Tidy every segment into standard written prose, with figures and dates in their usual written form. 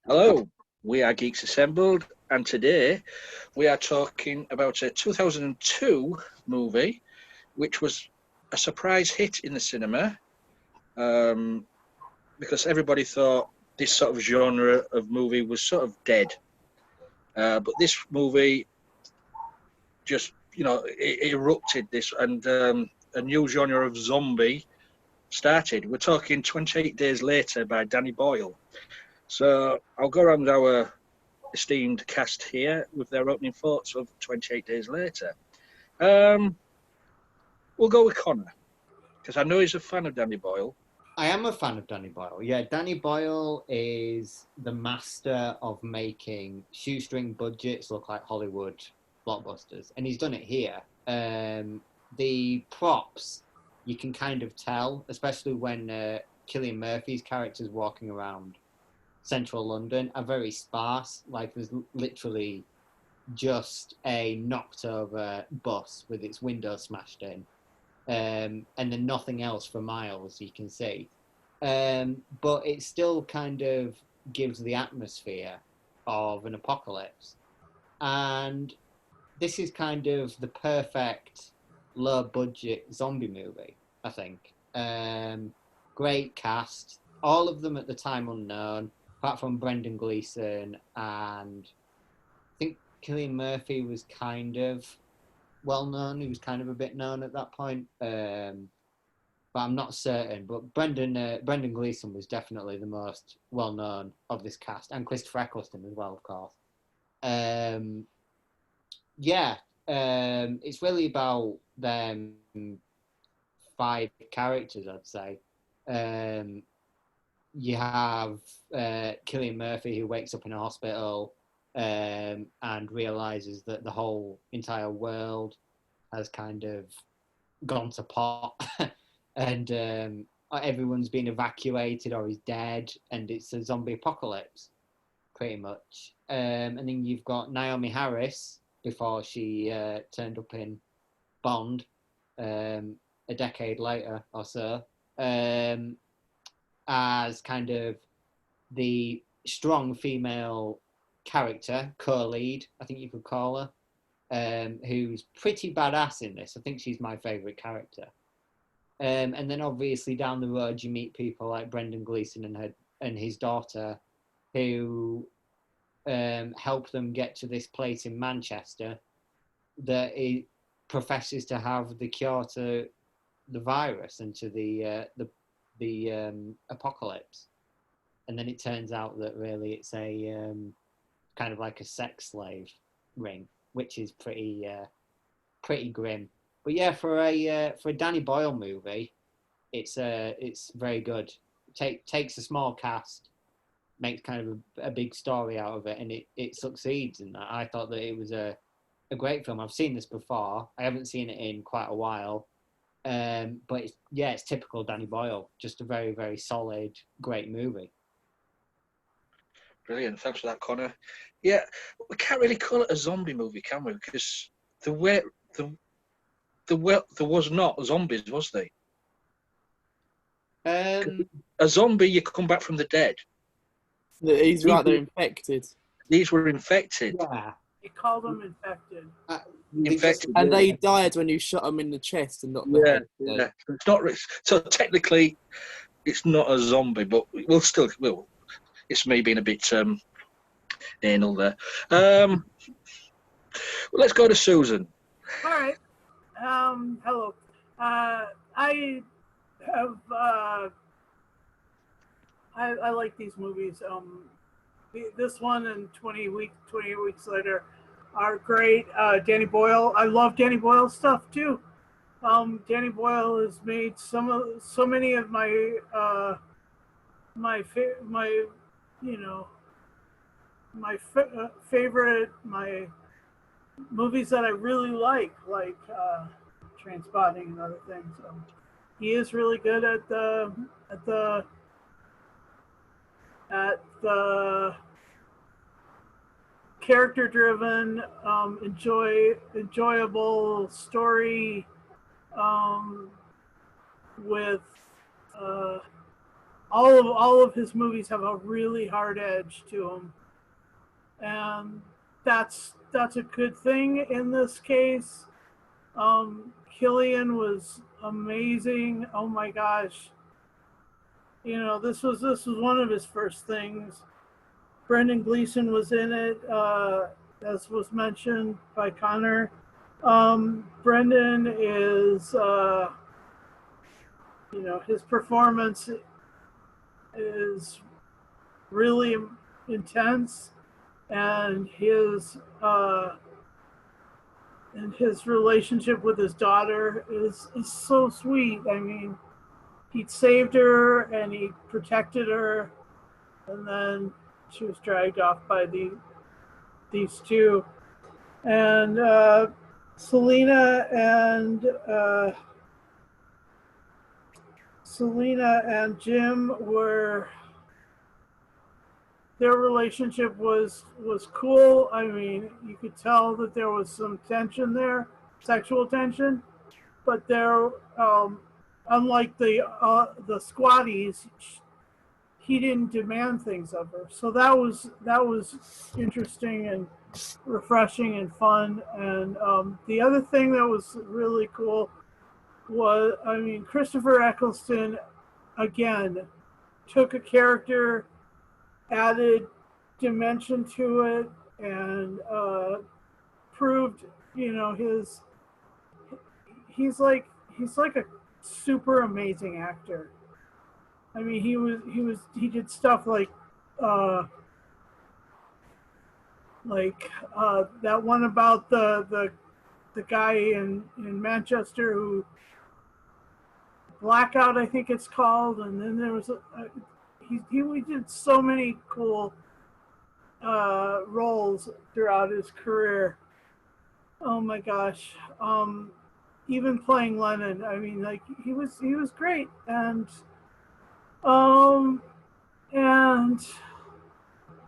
Hello, we are Geeks Assembled, and today we are talking about a 2002 movie, which was a surprise hit in the cinema, um, because everybody thought this sort of genre of movie was sort of dead. But this movie just, it erupted this, and a new genre of zombie started. We're talking 28 Days Later by Danny Boyle. So I'll go around our esteemed cast here with their opening thoughts of 28 Days Later. We'll go with Connor, because I know he's a fan of Danny Boyle. I am a fan of Danny Boyle. Yeah, Danny Boyle is the master of making shoestring budgets look like Hollywood blockbusters, and he's done it here. The props, you can kind of tell, especially when Cillian Murphy's character's walking around central London, are very sparse. Like there's literally just a knocked over bus with its window smashed in, and then nothing else for miles you can see. But it still kind of gives the atmosphere of an apocalypse. And this is kind of the perfect low budget zombie movie, I think. Great cast, all of them at the time unknown, apart from Brendan Gleeson, and I think Cillian Murphy was kind of well known. He was kind of a bit known at that point, but I'm not certain. But Brendan Gleeson was definitely the most well known of this cast, and Christopher Eccleston as well, of course. Yeah, it's really about them five characters, I'd say. You have Cillian Murphy, who wakes up in a hospital and realizes that the whole entire world has kind of gone to pot and everyone's been evacuated or is dead, and it's a zombie apocalypse, pretty much. And then you've got Naomi Harris, before she turned up in Bond a decade later or so, as kind of the strong female character, co-lead, I think you could call her, who's pretty badass in this. I think she's my favourite character. And then obviously down the road you meet people like Brendan Gleeson and his daughter, who help them get to this place in Manchester that it professes to have the cure to the virus and to the apocalypse. And then it turns out that really it's a kind of like a sex slave ring, which is pretty grim. But yeah, for a Danny Boyle movie, it's very good. Takes a small cast, makes kind of a big story out of it, and it succeeds in that. I thought that it was a great film. I've seen this before. I haven't seen it in quite a while. But it's typical Danny Boyle. Just a very, very solid, great movie. Brilliant. Thanks for that, Connor. Yeah, we can't really call it a zombie movie, can we? Because there was not zombies, was there? A zombie, you come back from the dead. He's right, they're infected. These were infected. Yeah. You call them infected. Infected. And they died when you shot them in the chest and not the head. Yeah. It's not, so technically, it's not a zombie, but it's me being a bit anal there. Well, let's go to Susan. All right. Hello. I have. I like these movies. This one and 28 weeks later are great. Danny Boyle. I love Danny Boyle stuff too. Danny Boyle has made so many of my favorite movies that I really like Trainspotting and other things. He is really good at the character-driven, enjoyable story with all of his movies have a really hard edge to them, and that's a good thing in this case. Killian was amazing. Oh my gosh, you know, this was one of his first things. Brendan Gleeson was in it, as was mentioned by Connor. Brendan is, you know, his performance is really intense, and his relationship with his daughter is so sweet. I mean, he saved her and he protected her, and then she was dragged off by these two. And Selena and Jim were, their relationship was cool. I mean, you could tell that there was some tension there, sexual tension, but they're unlike the squatties, he didn't demand things of her. So that was interesting and refreshing and fun. And the other thing that was really cool was, I mean, Christopher Eccleston again took a character, added dimension to it, and proved, you know, he's like a super amazing actor. I mean, he did stuff like that one about the guy in Manchester who, Blackout, I think it's called, and then there was he did so many cool roles throughout his career. Oh my gosh. Even playing Lennon, I mean, like, he was great. And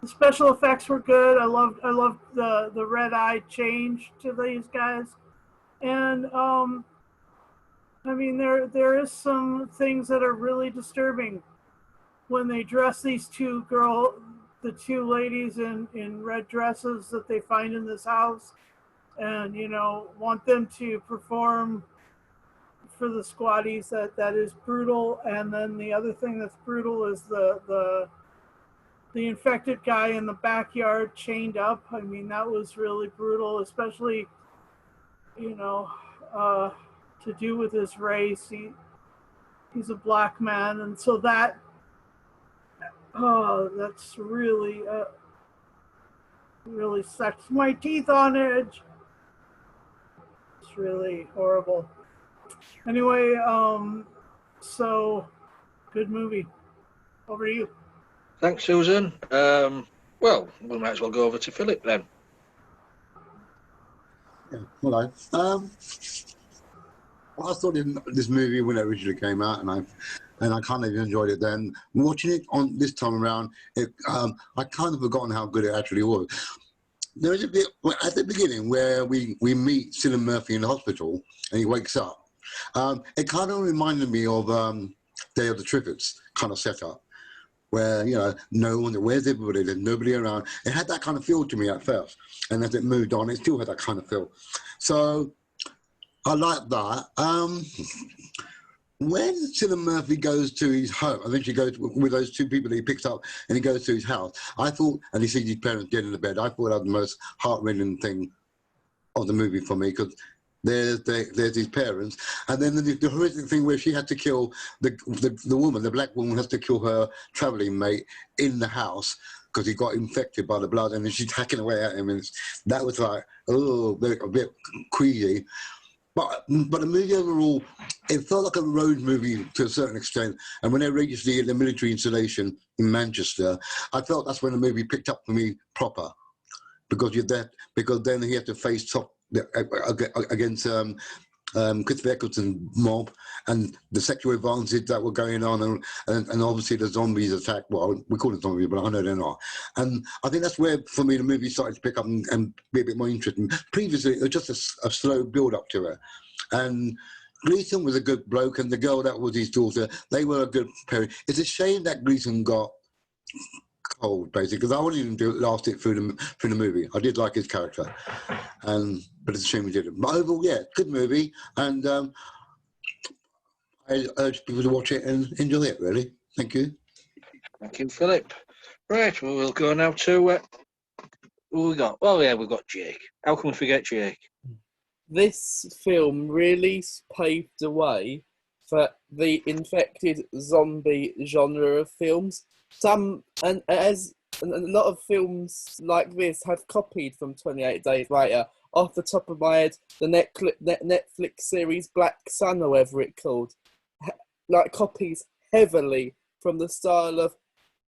the special effects were good. I loved the red eye change to these guys. And I mean, there is some things that are really disturbing when they dress these the two ladies in red dresses that they find in this house, and, you know, want them to perform for the squatties. That is brutal. And then the other thing that's brutal is the infected guy in the backyard chained up. I mean, that was really brutal, especially, you know, to do with his race. He's a black man, and so that's really really sets my teeth on edge. It's really horrible. Anyway, so good movie. Over to you. Thanks, Susan. Well, we might as well go over to Philip then. Yeah, hello. I saw this movie when it originally came out, and I kind of enjoyed it then. Watching it on this time around, I kind of forgotten how good it actually was. There is a bit at the beginning where we meet Cillian Murphy in the hospital, and he wakes up. It kind of reminded me of Day of the Triffids kind of setup, where, you know, no one, where's everybody, there's nobody around. It had that kind of feel to me at first, and as it moved on, it still had that kind of feel. So I like that. When Cillian Murphy goes to his home, eventually goes with those two people that he picks up, and he goes to his house, I thought, and he sees his parents dead in the bed, I thought that was the most heart-rending thing of the movie for me, because there's his parents, and then the horrific thing where she had to kill the woman, the black woman has to kill her traveling mate in the house because he got infected by the blood, and then she's hacking away at him, and that was like, oh, a bit queasy. But the movie overall, it felt like a road movie to a certain extent. And when they reached the military installation in Manchester, I felt that's when the movie picked up for me proper, because then he had to face top against Christopher Eccleston's mob and the sexual advances that were going on, and obviously the zombies attack. Well, we call it zombies, but I know they're not. And I think that's where, for me, the movie started to pick up and be a bit more interesting. Previously, it was just a slow build-up to it. And Gleason was a good bloke, and the girl that was his daughter, they were a good pair. It's a shame that Gleason got cold, basically, because I wanted him to last it through the movie. I did like his character, but it's a shame he didn't. But overall, yeah, good movie, and I urge people to watch it and enjoy it. Really, thank you. Thank you, Philip. Right, well, we'll go now to who we got. Well, yeah, we've got Jake. How can we forget Jake? This film really paved the way for the infected zombie genre of films. And a lot of films like this have copied from 28 Days Later. Off the top of my head, the Netflix series Black Sun, or whatever it's called, like copies heavily from the style of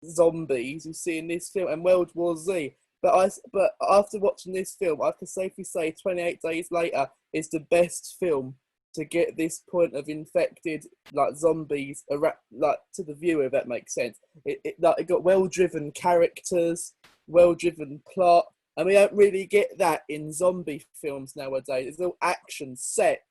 zombies you see in this film and World War Z. But after watching this film, I can safely say 28 Days Later is the best film to get this point of infected like zombies like to the viewer, if that makes sense. It got well-driven characters, well-driven plot, and we don't really get that in zombie films nowadays. It's all action, sex,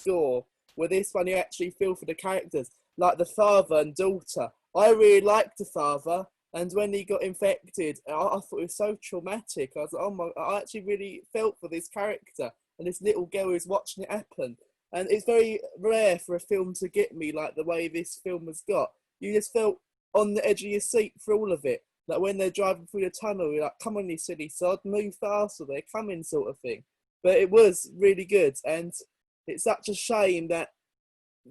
gore. With this one, you actually feel for the characters, like the father and daughter. I really liked the father. And when he got infected, I thought it was so traumatic. I was like, oh my, I actually really felt for this character and this little girl who's watching it happen. And it's very rare for a film to get me like the way this film has got. You just felt on the edge of your seat for all of it. Like when they're driving through the tunnel, you're like, come on, you silly sod, move faster, they're coming, sort of thing. But it was really good. And it's such a shame that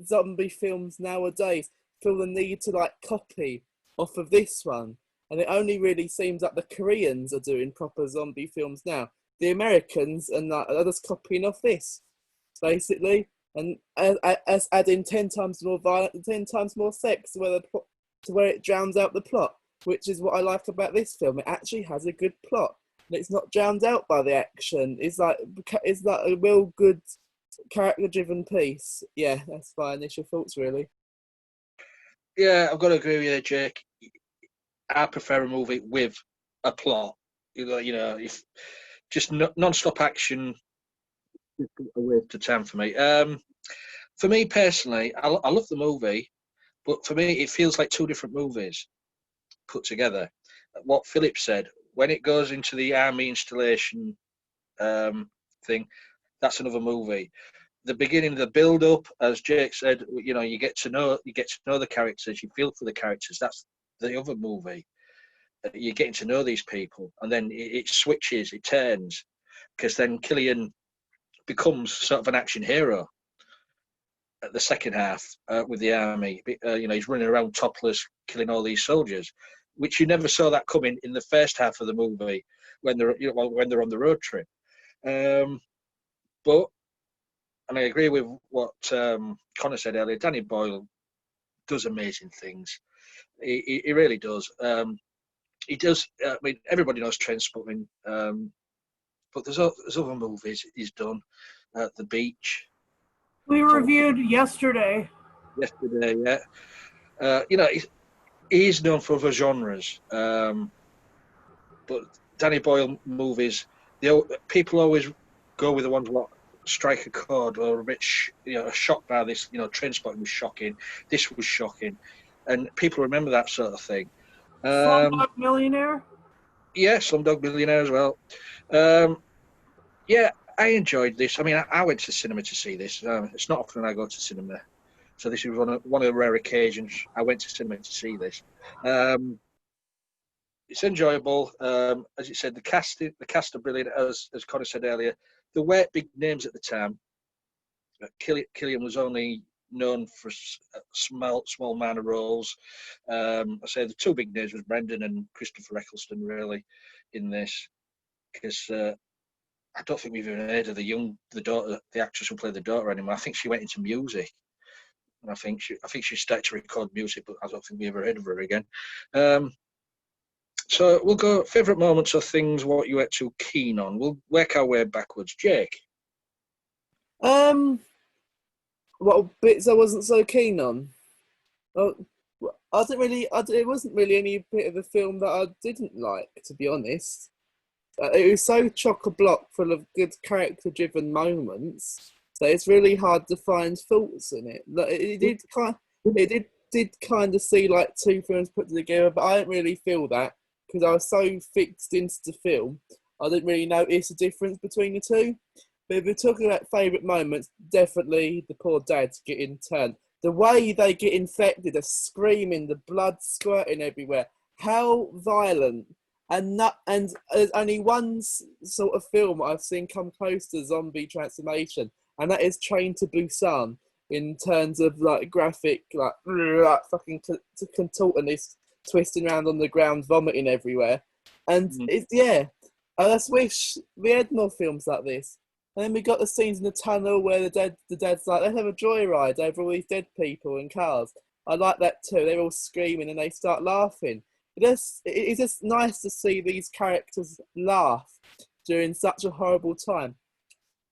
zombie films nowadays feel the need to like copy off of this one, and it only really seems like the Koreans are doing proper zombie films now. The Americans and are just copying off this, basically, and as adding 10 times more violence and 10 times more sex to where it drowns out the plot, which is what I like about this film. It actually has a good plot, and it's not drowned out by the action. It's like a real good character-driven piece. Yeah, that's my initial thoughts, really. Yeah, I've got to agree with you, Jake. I prefer a movie with a plot. You know, if just non-stop action, a waste of time for me. For me personally, I love the movie, but for me, it feels like two different movies put together. What Philip said, when it goes into the army installation thing, that's another movie. The beginning, the build-up, as Jake said, you know, you get to know the characters, you feel for the characters. That's the other movie. You're getting to know these people, and then it switches, it turns, because then Killian becomes sort of an action hero at the second half with the army. You know, he's running around topless, killing all these soldiers, which you never saw that coming in the first half of the movie when they're on the road trip. But and I agree with what Connor said earlier. Danny Boyle does amazing things. He really does. He does. I mean, everybody knows Trainspotting, but there's other movies he's done. The Beach. We reviewed yesterday. Yesterday, yeah. You know, he's known for other genres, but Danny Boyle movies, people always go with the ones that strike a chord or a bit, shocked by this. You know, Trainspotting was shocking. This was shocking, and people remember that sort of thing. Slumdog Millionaire. Yeah, Slumdog Millionaire as well. Yeah, I enjoyed this. I mean, I went to the cinema to see this. It's not often I go to cinema, so this is one of the rare occasions I went to cinema to see this. It's enjoyable. As you said, the cast are brilliant. As Connor said earlier, there weren't big names at the time. Killian was only known for small minor roles. I say the two big names was Brendan and Christopher Eccleston, really, in this, because I don't think we've even heard of the daughter, the actress who played the daughter anymore. I think she went into music, and I think she started to record music, but I don't think we ever heard of her again. So we'll go favourite moments or things what you were too keen on. We'll work our way backwards. Jake. What bits I wasn't so keen on? Well, it wasn't really any bit of the film that I didn't like, to be honest. It was so chock-a-block full of good character-driven moments that it's really hard to find faults in it. Like, it did kind of see like two films put together, but I didn't really feel that because I was so fixed into the film, I didn't really notice the difference between the two. But if we're talking about favourite moments, definitely the poor dads getting turned. The way they get infected, the screaming, the blood squirting everywhere. How violent. And there's only one sort of film I've seen come close to zombie transformation, and that is Train to Busan, in terms of like graphic, like fucking contortionist twisting around on the ground, vomiting everywhere. And it's, yeah, I just wish we had more films like this. And then we got the scenes in the tunnel where the dad's like, let's have a joyride over all these dead people in cars. I like that too. They're all screaming and they start laughing. It's just nice to see these characters laugh during such a horrible time.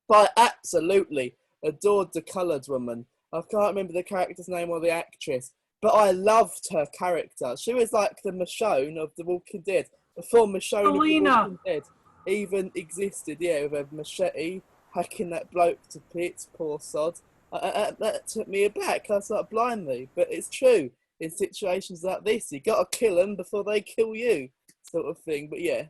But I absolutely adored the coloured woman. I can't remember the character's name or the actress, but I loved her character. She was like the Michonne of The Walking Dead, before Michonne of The Walking Dead even existed. Yeah, with a machete hacking that bloke to bits, poor sod. That took me aback. I was like, blindly, but it's true. In situations like this, you got to kill them before they kill you, sort of thing. But yeah,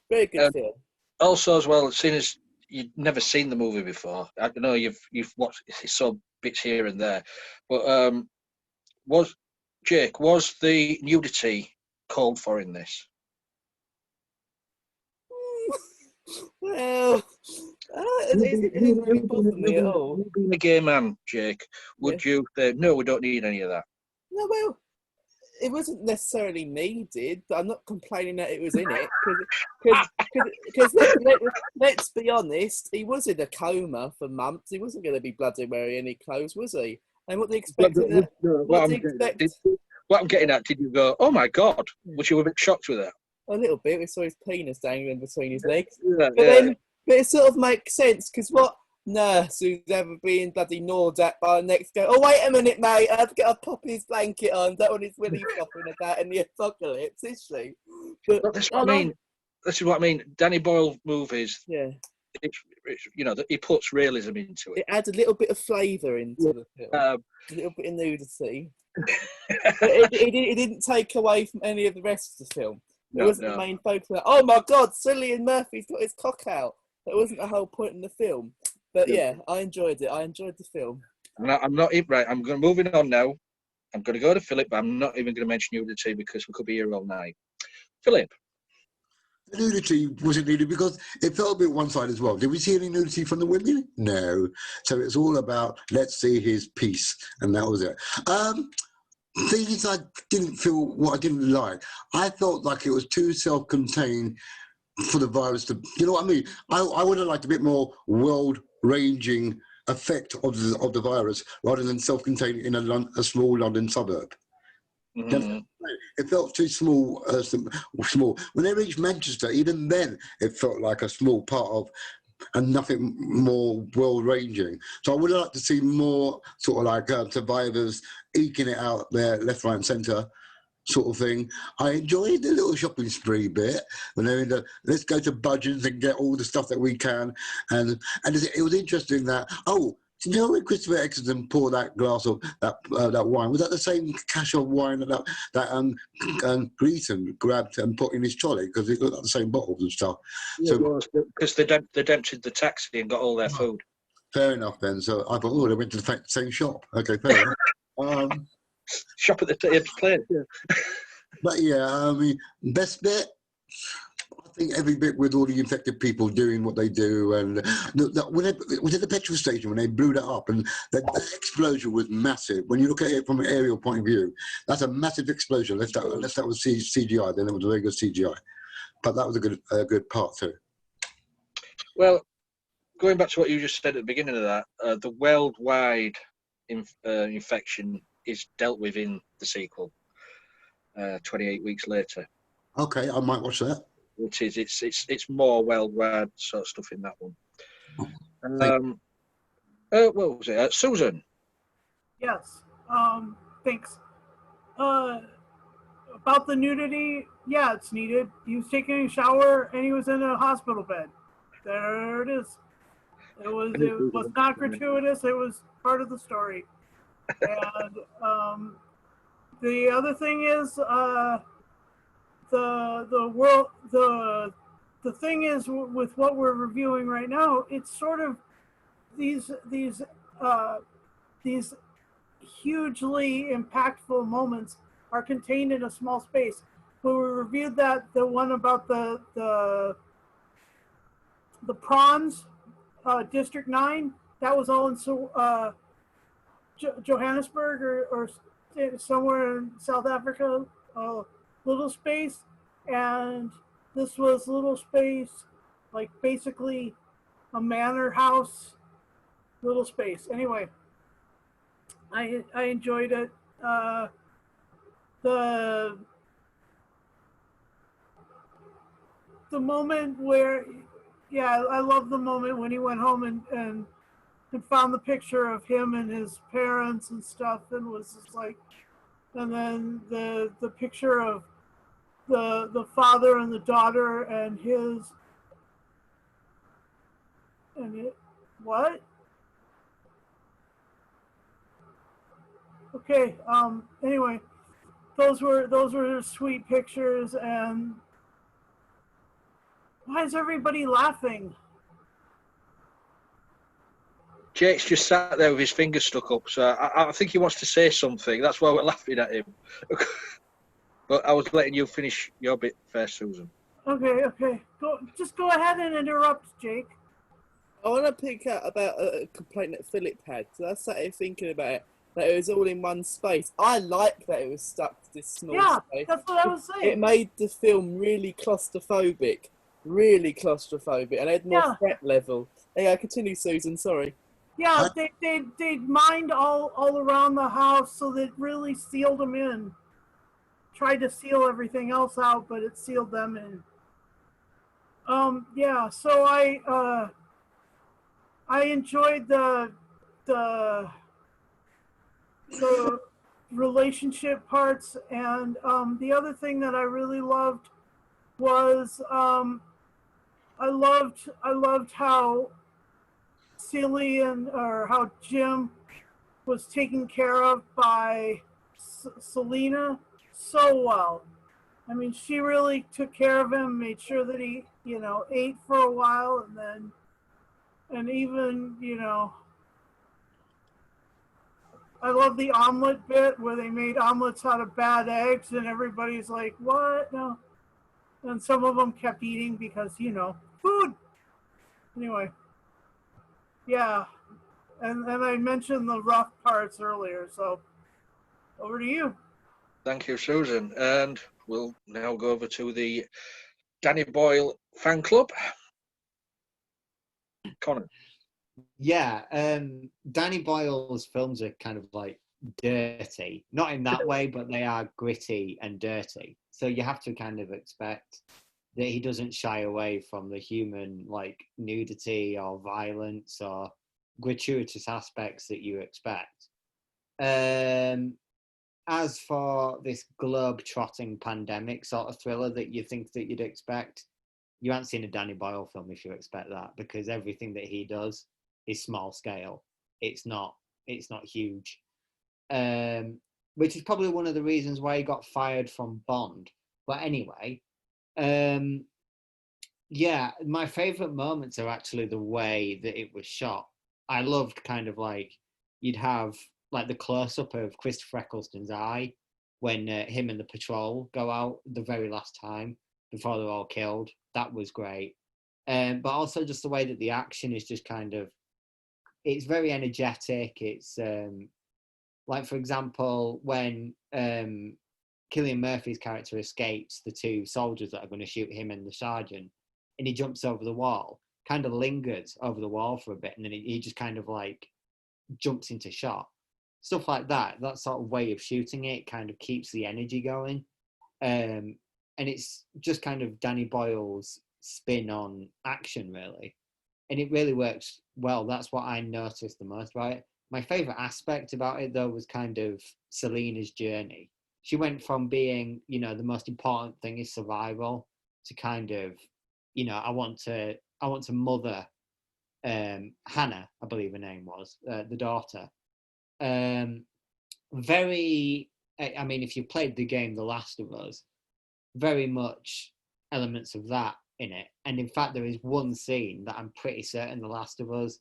very good film. Also, as well, seeing as you've never seen the movie before, I know you've watched some bits here and there, but was the nudity called for in this? Well, it didn't really bother me at all. Being a gay man, Jake, would you say, no, we don't need any of that? No, well, it wasn't necessarily needed, but I'm not complaining that it was in it. Because let's be honest, he was in a coma for months. He wasn't going to be bloody wearing any clothes, was he? And what do you expect? What I'm getting at, did you go, oh my God, was you a bit shocked with that? A little bit. We saw his penis dangling between his legs. Yeah, but it sort of makes sense, because what nurse who's ever been bloody gnawed at by the next go, oh, wait a minute, mate, I've got to pop his blanket on. Don't want his willy flopping about in the apocalypse, is she? But that's what I mean. This is what I mean. Danny Boyle movies, yeah, it's he puts realism into it. It adds a little bit of flavour into the film, a little bit of nudity. But it didn't take away from any of the rest of the film. It wasn't the main focus. Like, oh my God, Cillian Murphy's got his cock out. That wasn't the whole point in the film. But yeah, I enjoyed it. I enjoyed the film. I'm not right. I'm going moving on now. I'm going to go to Philip, but I'm not even going to mention nudity because we could be here all night. Philip. The nudity wasn't needed because it felt a bit one-sided as well. Did we see any nudity from the women? No. So it's all about, let's see his piece, and that was it. Things I didn't feel, what I didn't like, I felt like it was too self-contained for the virus to, you know what I mean? I would have liked a bit more world-ranging effect of the virus rather than self-contained in a small London suburb. Mm-hmm. It felt too small. Small. When they reached Manchester, even then, it felt like a small part of, and nothing more world-ranging. So I would like to see more sort of like survivors eking it out there, left, right, and centre, sort of thing. I enjoyed the little shopping spree bit when they're in the, let's go to Budgeons and get all the stuff that we can, and it was interesting that, oh, do you know when Christopher Eccleston poured that glass of that wine? Was that the same cache of wine that Gleason grabbed and put in his trolley because it looked like the same bottles and stuff? Yeah, so because they emptied the taxi and got all their food. Fair enough then. So I thought, oh, they went to the same shop. Okay, fair enough. Shop at the place. Yeah. But yeah, I mean, best bit. I think every bit with all the infected people doing what they do, and when they was at the petrol station when they blew that up, and that explosion was massive. When you look at it from an aerial point of view, that's a massive explosion. Unless that was CGI, then it was a very good CGI. But that was a good part too. Well, going back to what you just said at the beginning of that, the worldwide infection is dealt with in the sequel. 28 weeks later. Okay, I might watch that. Which is it's more worldwide sort of stuff in that one. What was it? Susan. Yes. Thanks. About the nudity, yeah, it's needed. He was taking a shower and he was in a hospital bed. There it is. It was not gratuitous. It was part of the story. And the other thing is the world the thing is with what we're reviewing right now. It's sort of these hugely impactful moments are contained in a small space. When we reviewed the one about the prawns, District 9, that was all in Johannesburg or somewhere in South Africa, little space. And this was little space, like basically a manor house, little space. Anyway, I enjoyed it. The moment where, yeah, I love the moment when he went home and found the picture of him and his parents and stuff, and was just like, and then the picture of the father and the daughter and his and it what okay anyway, those were sweet pictures. And why is everybody laughing? Jake's just sat there with his fingers stuck up, so I think he wants to say something. That's why we're laughing at him. But I was letting you finish your bit first, Susan. Okay. Go ahead and interrupt, Jake. I want to pick out about a complaint that Philip had. So I sat here thinking about it, that it was all in one space. I like that it was stuck to this small space. That's what I was saying. It made the film really claustrophobic, and it had more threat level. Yeah, continue, Susan. Sorry. Yeah, they mined all around the house, so that really sealed them in. Tried to seal everything else out, but it sealed them in. Yeah, so I enjoyed the relationship parts, and the other thing that I really loved was I loved how how Jim was taken care of by Selena so well. I mean, she really took care of him, made sure that he, ate for a while, and even, I love the omelet bit where they made omelets out of bad eggs, and everybody's like, what? No. And some of them kept eating because, food. Anyway. Yeah, and I mentioned the rough parts earlier, so over to you. Thank you, Susan. And we'll now go over to the Danny Boyle fan club. Connor. Yeah, Danny Boyle's films are kind of like dirty. Not in that way, but they are gritty and dirty. So you have to kind of expect that he doesn't shy away from the human, like, nudity or violence or gratuitous aspects that you expect. As for this globe-trotting pandemic sort of thriller that you think that you'd expect, you haven't seen a Danny Boyle film if you expect that, because everything that he does is small scale. It's not huge. Which is probably one of the reasons why he got fired from Bond. But anyway, yeah, my favorite moments are actually the way that it was shot. I loved kind of like, you'd have like the close-up of Christopher Eccleston's eye when him and the patrol go out the very last time before they're all killed. That was great. But also just the way that the action is just kind of, it's very energetic. It's like, for example, when Cillian Murphy's character escapes the two soldiers that are going to shoot him and the sergeant, and he jumps over the wall, kind of lingers over the wall for a bit, and then he just kind of like jumps into shot. Stuff like that, that sort of way of shooting it kind of keeps the energy going. And it's just kind of Danny Boyle's spin on action, really. And it really works well. That's what I noticed the most, right? My favorite aspect about it, though, was kind of Selena's journey. She went from being, the most important thing is survival, to kind of, I want to mother Hannah, I believe her name was, the daughter. Very, I mean, if you played the game The Last of Us, very much elements of that in it. And in fact, there is one scene that I'm pretty certain The Last of Us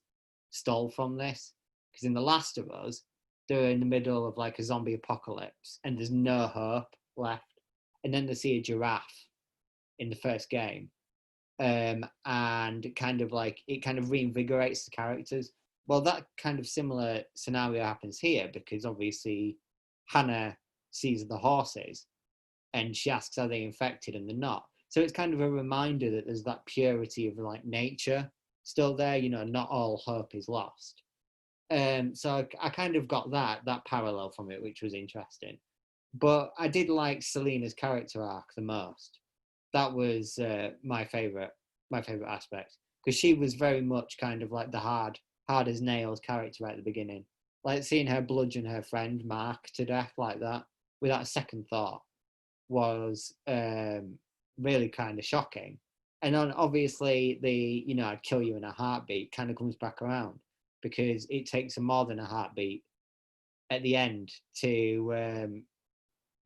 stole from this. Because in The Last of Us, they're in the middle of like a zombie apocalypse and there's no hope left. And then they see a giraffe in the first game. And kind of reinvigorates the characters. Well, that kind of similar scenario happens here because obviously Hannah sees the horses and she asks, are they infected? And they're not. So it's kind of a reminder that there's that purity of like nature still there, you know, not all hope is lost. So I kind of got that parallel from it, which was interesting. But I did like Selena's character arc the most. That was my favorite aspect, because she was very much kind of like the hard as nails character right at the beginning. Like seeing her bludgeon her friend Mark to death like that without a second thought was really kind of shocking. And then obviously the, you know, I'd kill you in a heartbeat kind of comes back around, because it takes more than a heartbeat at the end to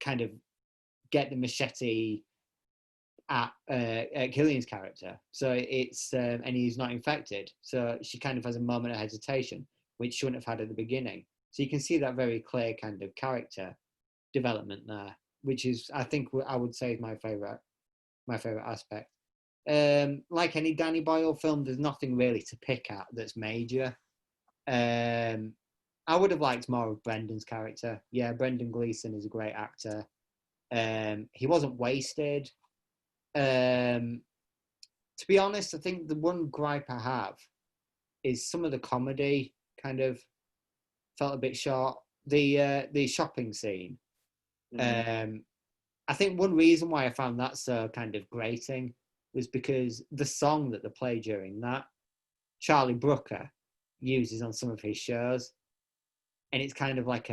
kind of get the machete at Killian's character. So it's and he's not infected, so she kind of has a moment of hesitation, which she wouldn't have had at the beginning. So you can see that very clear kind of character development there, which is, I think, I would say is my favorite aspect. Like any Danny Boyle film, there's nothing really to pick at that's major. I would have liked more of Brendan's character. Yeah, Brendan Gleeson is a great actor. He wasn't wasted. To be honest, I think the one gripe I have is some of the comedy kind of felt a bit short. The shopping scene. I think one reason why I found that so kind of grating was because the song that they play during that, Charlie Brooker uses on some of his shows, and it's kind of like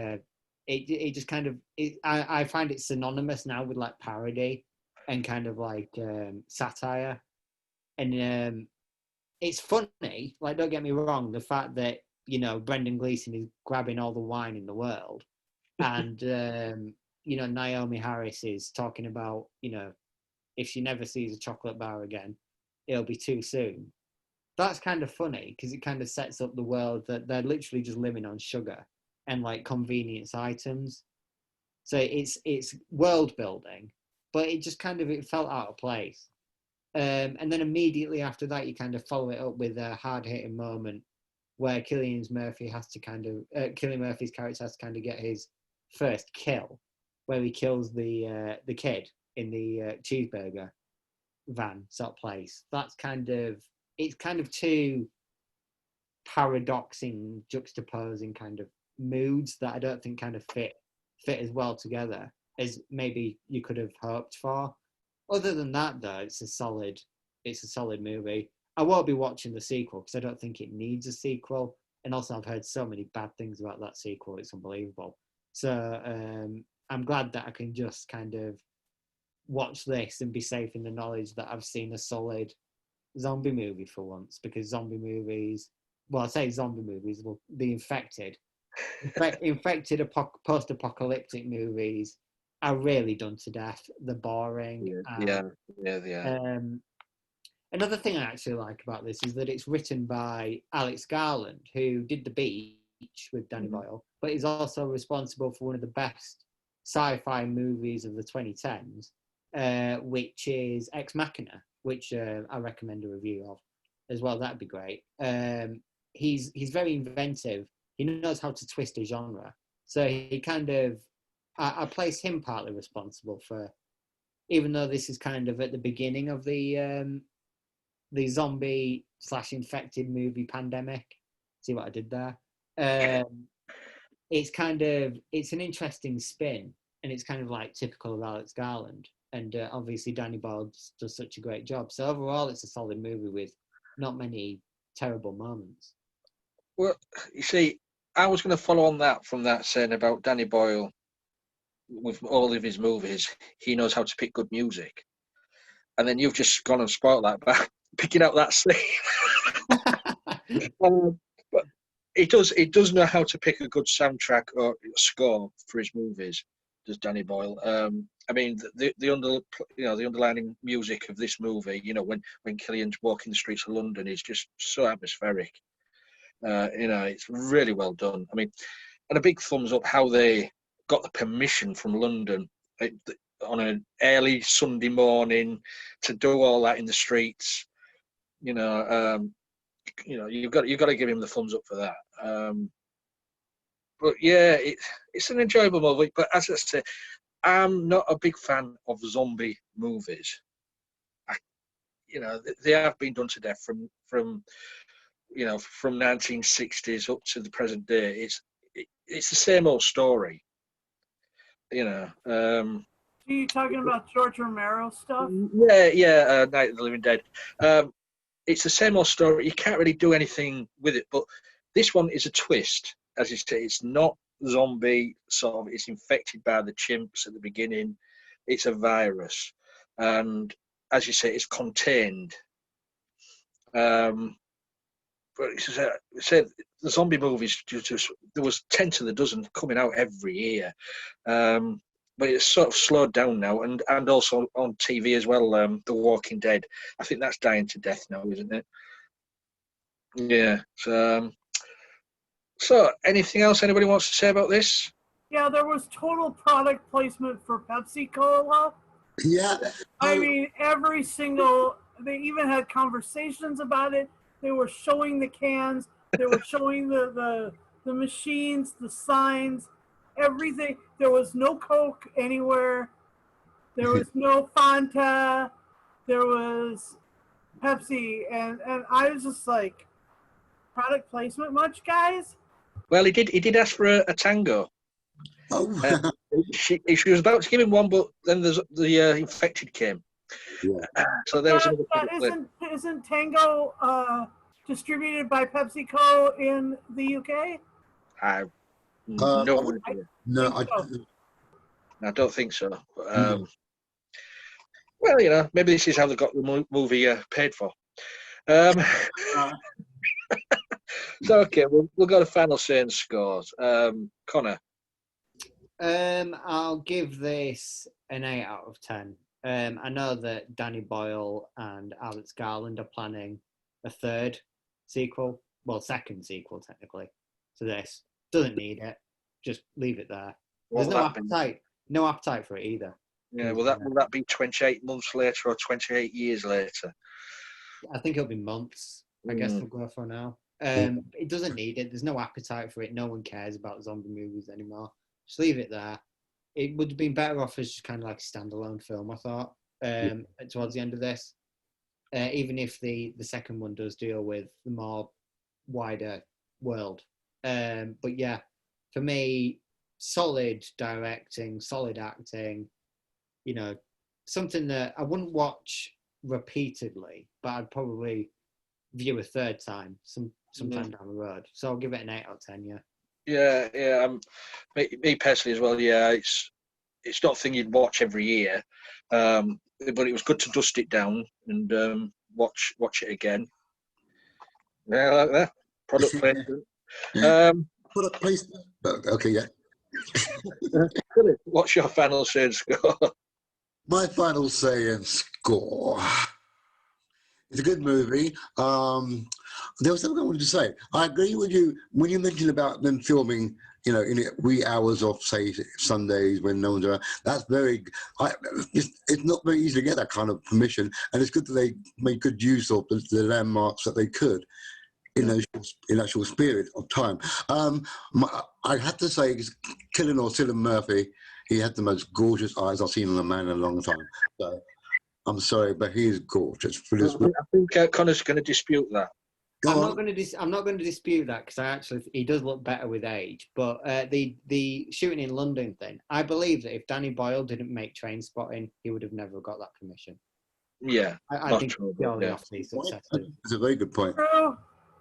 it just kind of, I find it synonymous now with like parody and kind of like satire, and it's funny. Like, don't get me wrong, the fact that, you know, Brendan Gleeson is grabbing all the wine in the world, and you know, Naomi Harris is talking about, you know, if she never sees a chocolate bar again, it'll be too soon. That's kind of funny because it kind of sets up the world that they're literally just living on sugar and like convenience items. So it's world building, but it just kind of, it felt out of place. And then immediately after that, you kind of follow it up with a hard hitting moment where Cillian Murphy's character has to kind of get his first kill, where he kills the kid in the cheeseburger van sort of place. That's kind of, it's kind of two paradoxing, juxtaposing kind of moods that I don't think kind of fit as well together as maybe you could have hoped for. Other than that, though, it's a solid movie. I won't be watching the sequel because I don't think it needs a sequel. And also, I've heard so many bad things about that sequel; it's unbelievable. So I'm glad that I can just kind of watch this and be safe in the knowledge that I've seen a solid zombie movie for once. Because zombie movies, well, I say zombie movies, well, the infected post-apocalyptic movies are really done to death. They're boring. Yeah. Another thing I actually like about this is that it's written by Alex Garland, who did The Beach with Danny Boyle, but is also responsible for one of the best sci-fi movies of the 2010s, which is Ex Machina, which I recommend a review of as well. That'd be great. He's very inventive. He knows how to twist a genre. So he kind of, I place him partly responsible for, even though this is kind of at the beginning of the zombie/infected movie pandemic. See what I did there? It's kind of, it's an interesting spin, and it's kind of like typical of Alex Garland. And obviously Danny Boyle does such a great job. So overall, it's a solid movie with not many terrible moments. Well, you see, I was going to follow on that from that saying about Danny Boyle. With all of his movies, he knows how to pick good music. And then you've just gone and spoiled that by picking out that scene. But it does know how to pick a good soundtrack or score for his movies. Does Danny Boyle? I mean, the underlining music of this movie. When Killian's walking the streets of London is just so atmospheric. It's really well done. I mean, and a big thumbs up how they got the permission from London on an early Sunday morning to do all that in the streets. You've got to give him the thumbs up for that. But yeah, it's an enjoyable movie. But as I say, I'm not a big fan of zombie movies. They have been done to death from 1960s up to the present day. It's the same old story. Are you talking about George Romero stuff? Yeah, Night of the Living Dead. It's the same old story. You can't really do anything with it, but this one is a twist. As you say, it's not zombie sort of. It's infected by the chimps at the beginning. It's a virus, and as you say, it's contained. But said the zombie movies, there was 10 to the dozen coming out every year. But it's sort of slowed down now, and also on TV as well. The Walking Dead, I think that's dying to death now, isn't it? Yeah. So, anything else anybody wants to say about this? Yeah, there was total product placement for Pepsi Cola. Yeah. I mean, every single. They even had conversations about it. They were showing the cans. They were showing the machines, the signs, everything. There was no Coke anywhere. There was no Fanta. There was Pepsi, and I was just like, product placement much, guys? Well, he did ask for a tango. Oh. She was about to give him one, but then the infected came. Yeah. So there was another. Isn't Tango distributed by PepsiCo in the UK? I no idea. No, I don't think so. Well, maybe this is how they got the movie paid for. So okay, we'll go to final say and scores. Connor. I'll give this an 8 out of 10. I know that Danny Boyle and Alex Garland are planning a third sequel, second sequel technically, to this. Doesn't need it. Just leave it there. There's no appetite for it either. Yeah, will that be 28 months later or 28 years later? I think it'll be months. I guess we'll go for now. It doesn't need it. There's no appetite for it. No one cares about zombie movies anymore. Just leave it there. It would have been better off as just kind of like a standalone film, I thought, towards the end of this. Even if the second one does deal with the more wider world. But yeah, for me, solid directing, solid acting, something that I wouldn't watch repeatedly, but I'd probably view a third time sometime down the road. So I'll give it an 8 out of 10, yeah. Yeah. Me personally as well. Yeah, it's not a thing you'd watch every year, but it was good to dust it down and watch it again. Yeah, like that product placement. Product placement. Okay, yeah. What's your final say and score? My final say and score. It's a good movie. There was something I wanted to say. I agree with you when you mentioned about them filming, in the wee hours of, say, Sundays when no one's around. That's it's not very easy to get that kind of permission, and it's good that they made good use of the landmarks that they could in actual spirit of time. I have to say, Cillian or Cillian Murphy, he had the most gorgeous eyes I've seen on a man in a long time. So I'm sorry, but he is gorgeous. I think Connor's going to dispute that. I'm not going to dispute that because he does look better with age. But the shooting in London thing, I believe that if Danny Boyle didn't make Trainspotting, he would have never got that permission. Yeah, I think purely off these successes. It's a very good point.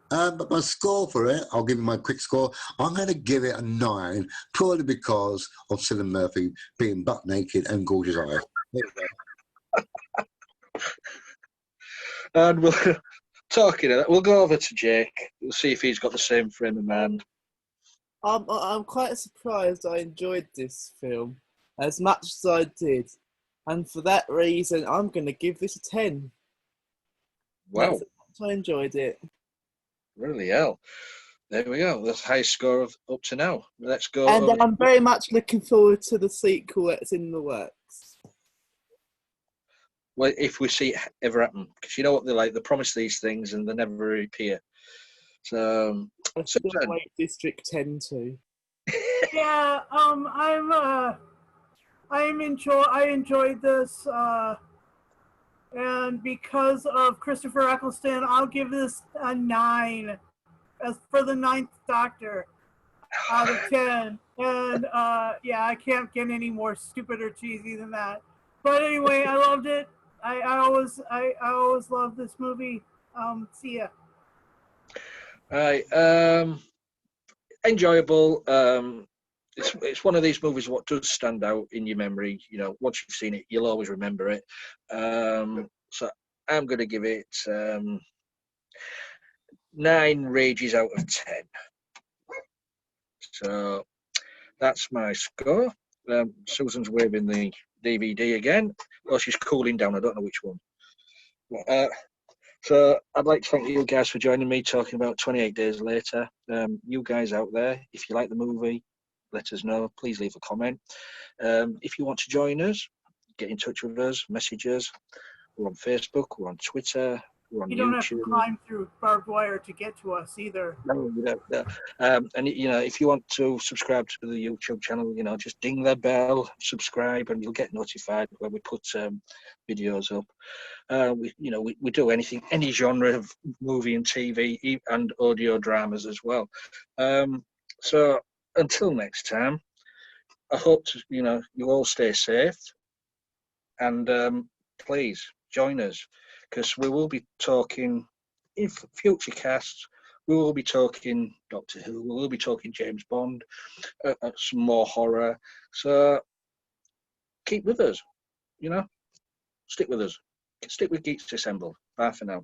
But my score for it, I'll give you my quick score. I'm going to give it a 9, purely because of Cillian Murphy being butt naked and gorgeous eyes. And we'll talking of that, we'll go over to Jake. We'll see if he's got the same frame of mind. I'm quite surprised I enjoyed this film as much as I did. And for that reason, I'm going to give this a 10. Wow, That's how much I enjoyed it. really hell. There we go. That's the highest score of up to now. Let's go. And over- I'm very much looking forward to the sequel that's in the works. Well, if we see it ever happen, because you know what they're like, they promise these things and they never appear. So, I still wait District 10 too. Yeah, I enjoyed this, and because of Christopher Eccleston, I'll give this a 9, as for the Ninth Doctor out of 10. And yeah, I can't get any more stupid or cheesy than that. But anyway, I loved it. I always love this movie. See ya. right, enjoyable. It's one of these movies what does stand out in your memory. You know, once you've seen it, you'll always remember it. So I'm going to give it 9 rages out of 10. So that's my score. Susan's waving the DVD again. Well, she's cooling down. I don't know which one. So I'd like to thank you guys for joining me talking about 28 Days Later. You guys out there, if you like the movie, let us know. Please leave a comment. If you want to join us, get in touch with us, message us. We're on Facebook, we're on Twitter, we're on You YouTube. don't have to climb through barbed wire to get to us either. No, you don't. No. And you know, if you want to subscribe to the YouTube channel, you know, just ding the bell, subscribe, and you'll get notified when we put videos up. We do anything, any genre of movie and TV and audio dramas as well. So until next time, I hope you all stay safe, and please join us, because we will be talking in future casts. We will be talking Doctor Who. We will be talking James Bond, some more horror. So keep with us, stick with us. Stick with Geeks Assembled. Bye for now.